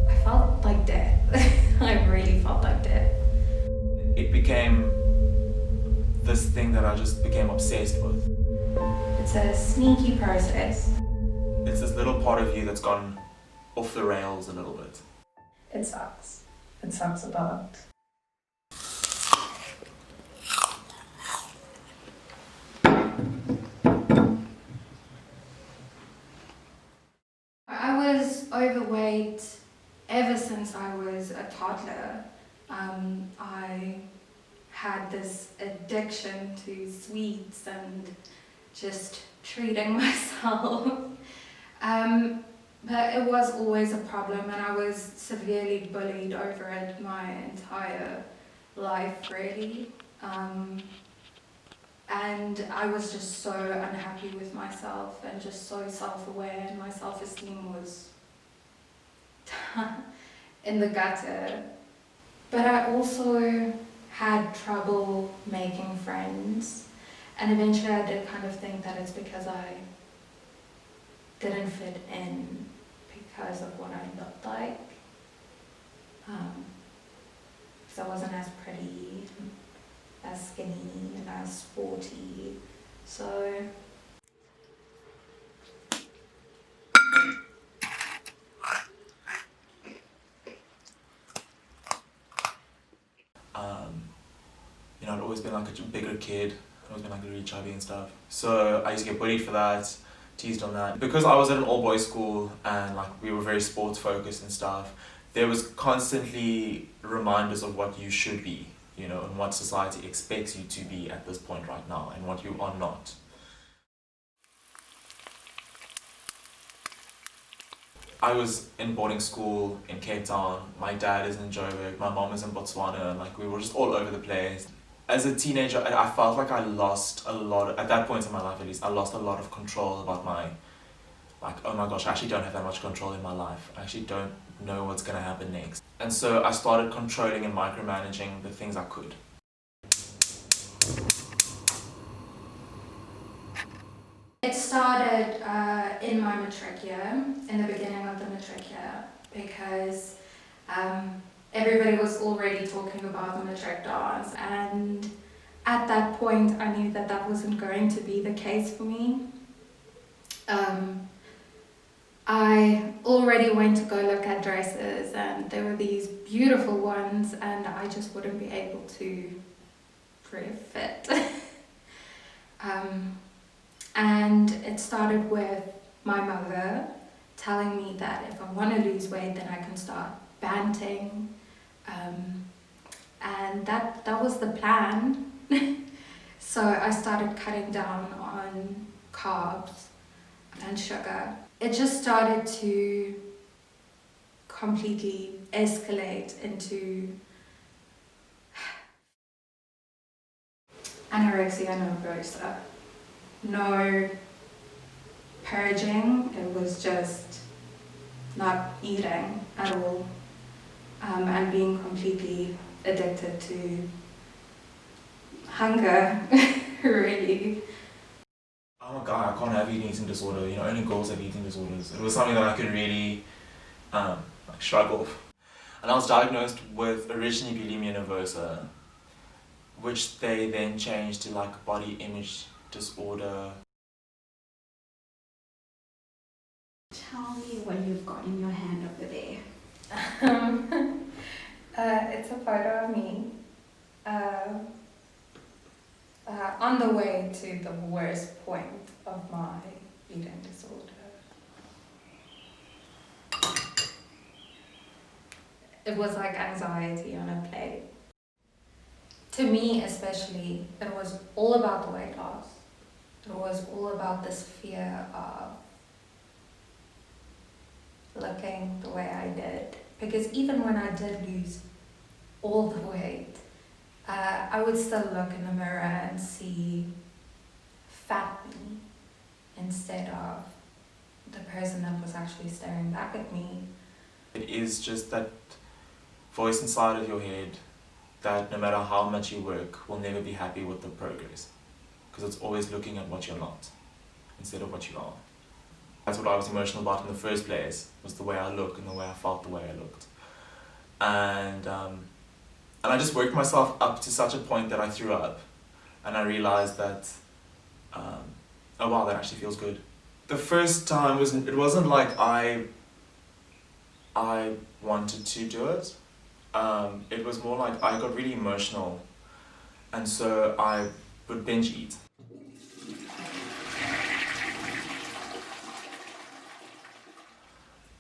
I felt like death. I really felt like death. It became this thing that I just became obsessed with. It's a sneaky process. It's this little part of you that's gone off the rails a little bit. It sucks. It sucks a lot. I was overweight ever since I was a toddler. I had this addiction to sweets and just treating myself. But it was always a problem, and I was severely bullied over it my entire life, really. And I was just so unhappy with myself and just so self-aware, and my self-esteem was in the gutter. But I also had trouble making friends, and eventually I did kind of think that it's because I didn't fit in because of what I looked like. Because I wasn't as pretty, as skinny, and as sporty. So I'd always been like a bigger kid. I'd always been like really chubby and stuff. So I used to get bullied for that, teased on that. Because I was at an all-boys school and like we were very sports focused and stuff, there was constantly reminders of what you should be, and what society expects you to be at this point right now and what you are not. I was in boarding school in Cape Town. My dad is in Joburg, my mom is in Botswana, and like we were just all over the place. As a teenager, I felt like I lost a lot, at that point in my life at least, I lost a lot of control about oh my gosh, I actually don't have that much control in my life. I actually don't know what's gonna happen next. And so I started controlling and micromanaging the things I could. it started in my matric year, in the beginning of the matric year, because everybody was already talking about the matric dance, and at that point I knew that that wasn't going to be the case for me. I already went to go look at dresses, and there were these beautiful ones, and I just wouldn't be able to fit. And it started with my mother telling me that if I want to lose weight, then I can start banting. And that was the plan. So I started cutting down on carbs and sugar. It just started to completely escalate into anorexia nervosa. No purging, it was just not eating at all, and being completely addicted to hunger, really. I'm a guy, I can't have eating disorder, only girls have eating disorders. It was something that I could really struggle with. And I was diagnosed with originally bulimia nervosa, which they then changed to like body image disorder. Tell me what you've got in your hand over there. It's a photo of me on the way to the worst point of my eating disorder. It was like anxiety on a plate. To me especially, it was all about the weight loss. It was all about this fear of looking the way I did. because even when I did lose all the weight, I would still look in the mirror and see fat me instead of the person that was actually staring back at me. It is just that voice inside of your head that no matter how much you work, will never be happy with the progress. Because it's always looking at what you're not, instead of what you are. That's what I was emotional about in the first place, was the way I look and the way I felt the way I looked. And I just worked myself up to such a point that I threw up. And I realized that, oh wow, that actually feels good. The first time, it wasn't like I wanted to do it. It was more like I got really emotional, and so I would binge eat.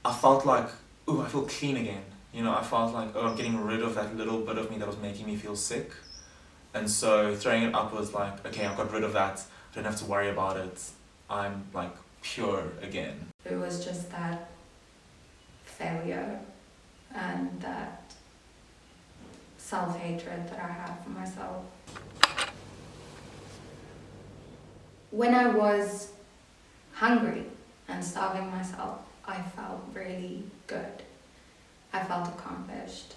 I felt like, ooh, I feel clean again. You know, I felt like, oh, I'm getting rid of that little bit of me that was making me feel sick. And so throwing it up was like, okay, I've got rid of that. I don't have to worry about it. I'm like pure again. It was just that failure and that self-hatred that I had for myself. When I was hungry and starving myself, I felt really good. I felt accomplished.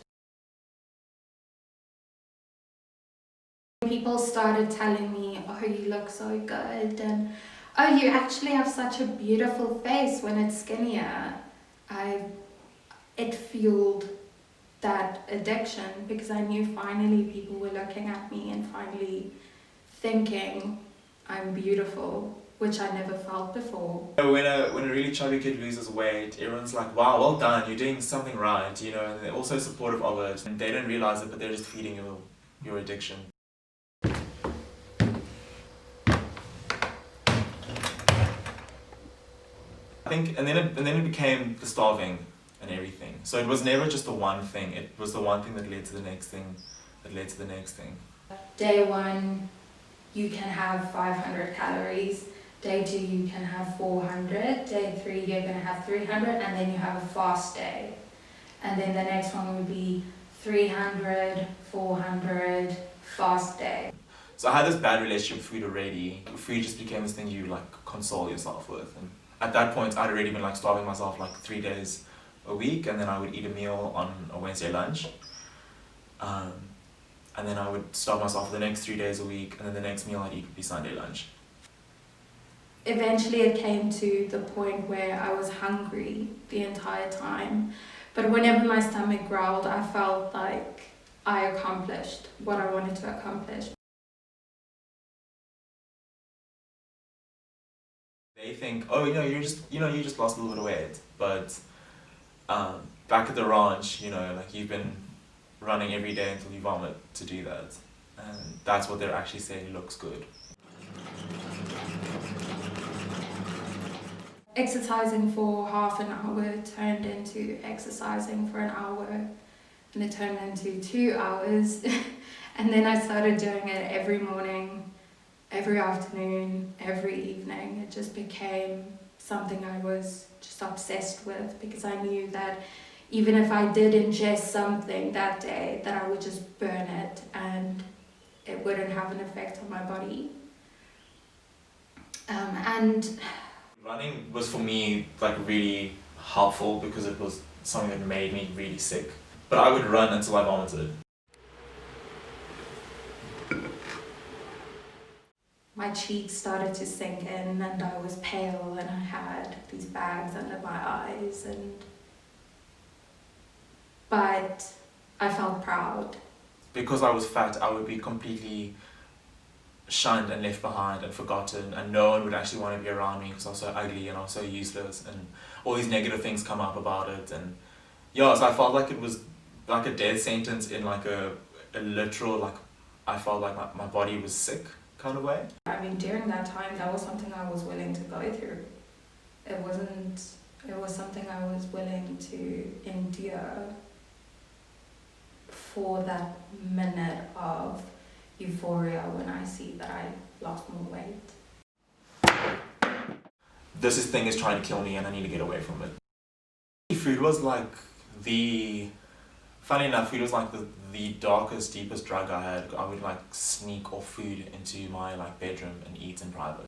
People started telling me, oh, you look so good, and oh, you actually have such a beautiful face when it's skinnier. It fueled that addiction because I knew finally people were looking at me and finally thinking I'm beautiful, which I never felt before. When a really chubby kid loses weight, everyone's like, wow, well done, you're doing something right, you know, and they're also supportive of it. And they don't realize it, but they're just feeding your addiction. I think, and then it became the starving and everything. So it was never just the one thing, it was the one thing that led to the next thing, that led to the next thing. Day 1, you can have 500 calories. Day 2, you can have 400. Day 3, you're gonna have 300, and then you have a fast day. And then the next one would be 300, 400, fast day. So I had this bad relationship with food already. Food just became this thing you like console yourself with. And at that point, I'd already been like starving myself like 3 days a week, and then I would eat a meal on a Wednesday lunch. And then I would starve myself for the next 3 days a week, and then the next meal I'd eat would be Sunday lunch. Eventually it came to the point where I was hungry the entire time. But whenever my stomach growled, I felt like I accomplished what I wanted to accomplish. They think, oh, you just lost a little bit of weight, but back at the ranch, like you've been running every day until you vomit to do that, and that's what they're actually saying looks good. Exercising for half an hour turned into exercising for an hour, and it turned into 2 hours. And then I started doing it every morning, every afternoon, every evening. It just became something I was just obsessed with, because I knew that even if I did ingest something that day, that I would just burn it and it wouldn't have an effect on my body. And running was for me like really helpful because it was something that made me really sick. But I would run until I vomited. my cheeks started to sink in and I was pale and I had these bags under my eyes, but I felt proud. Because I was fat, I would be completely shunned and left behind and forgotten, and no one would actually want to be around me because I was so ugly and I was so useless, and all these negative things come up about it. And yeah, so I felt like it was like a death sentence in like a literal, like I felt like my body was sick kind of way. I mean, during that time, that was something I was willing to go through. It was something I was willing to endure for that minute of euphoria when I see that I lost more weight. This thing is trying to kill me and I need to get away from it. Food was like Funny enough, food was like the darkest, deepest drug I had. I would like sneak off food into my like bedroom and eat in private.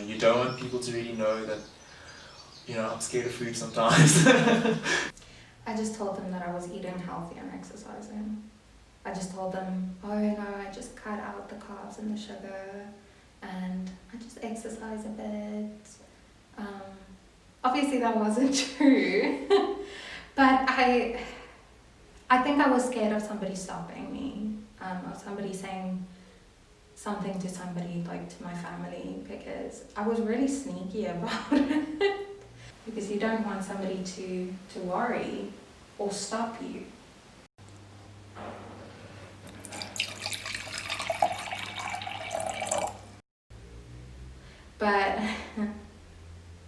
You don't want people to really know that, you know, I'm scared of food sometimes. I just told them that I was eating healthy and exercising. I just told them, oh no, I just cut out the carbs and the sugar and I just exercise a bit. Obviously that wasn't true, but I think I was scared of somebody stopping me, of somebody saying something to somebody, like to my family, because I was really sneaky about it. Because you don't want somebody to worry or stop you. But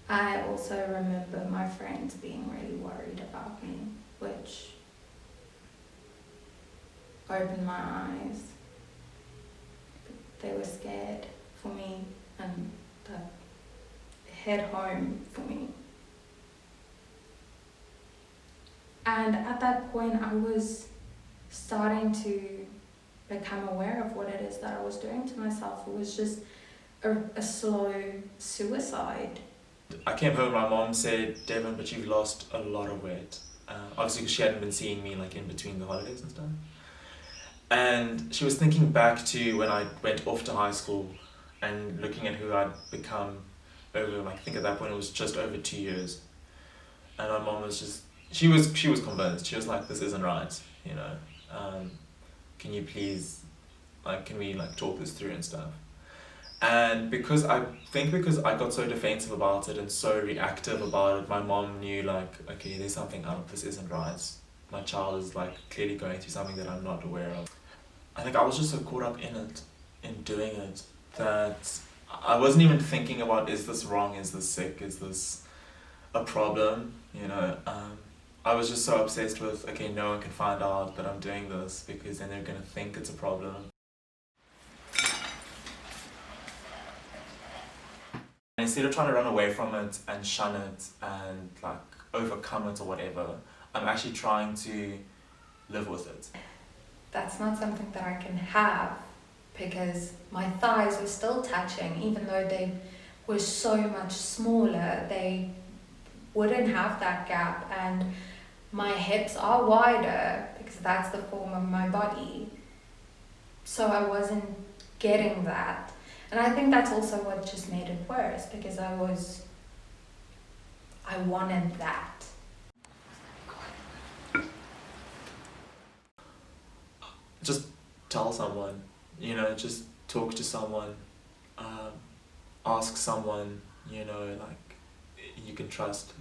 I also remember my friends being really worried about me, which opened my eyes. They were scared for me and that hit home for me. And at that point I was starting to become aware of what it is that I was doing to myself. It was just a slow suicide. I came home, my mom said, Devin, but you've lost a lot of weight. Obviously because she hadn't been seeing me like in between the holidays and stuff. And she was thinking back to when I went off to high school and looking at who I'd become over, like, I think at that point it was just over 2 years. And my mom was just, she was convinced. She was like, this isn't right, you know. Can you please, like, can we like talk this through and stuff? And because I got so defensive about it and so reactive about it, my mom knew like, okay, there's something up, this isn't right. My child is like clearly going through something that I'm not aware of. I think I was just so caught up in it, in doing it, that I wasn't even thinking about, is this wrong, is this sick, is this a problem, you know. I was just so obsessed with, okay, no one can find out that I'm doing this because then they're gonna think it's a problem. And instead of trying to run away from it and shun it and like overcome it or whatever, I'm actually trying to live with it. That's not something that I can have because my thighs were still touching, even though they were so much smaller, they wouldn't have that gap, and my hips are wider because that's the form of my body. So I wasn't getting that. And I think that's also what just made it worse because I wanted that. Just tell someone, you know, just talk to someone, ask someone, you know, like you can trust.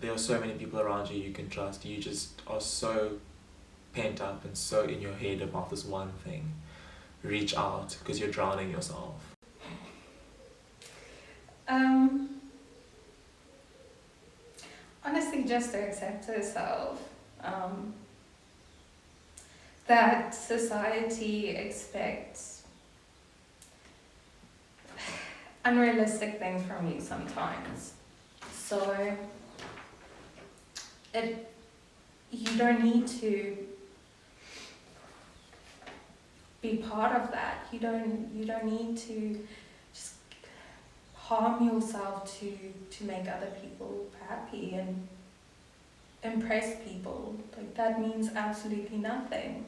There are so many people around you can trust. You just are so pent up and so in your head about this one thing. Reach out because you're drowning yourself. Honestly, just to accept yourself. That society expects unrealistic things from you sometimes. So you don't need to be part of that. You don't need to just harm yourself to make other people happy and impress people. Like, that means absolutely nothing.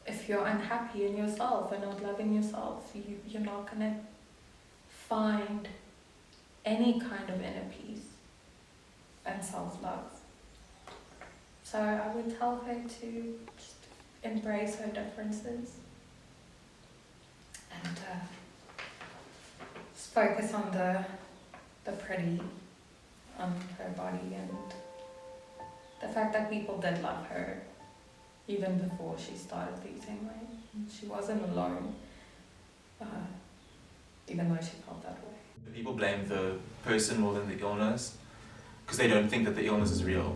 If you're unhappy in yourself and not loving yourself, you're not gonna find any kind of inner peace and self-love. So I would tell her to just embrace her differences and just focus on the pretty on her body and the fact that people did love her even before she started losing weight. She wasn't alone, even though she felt that way. People blame the person more than the illness because they don't think that the illness is real.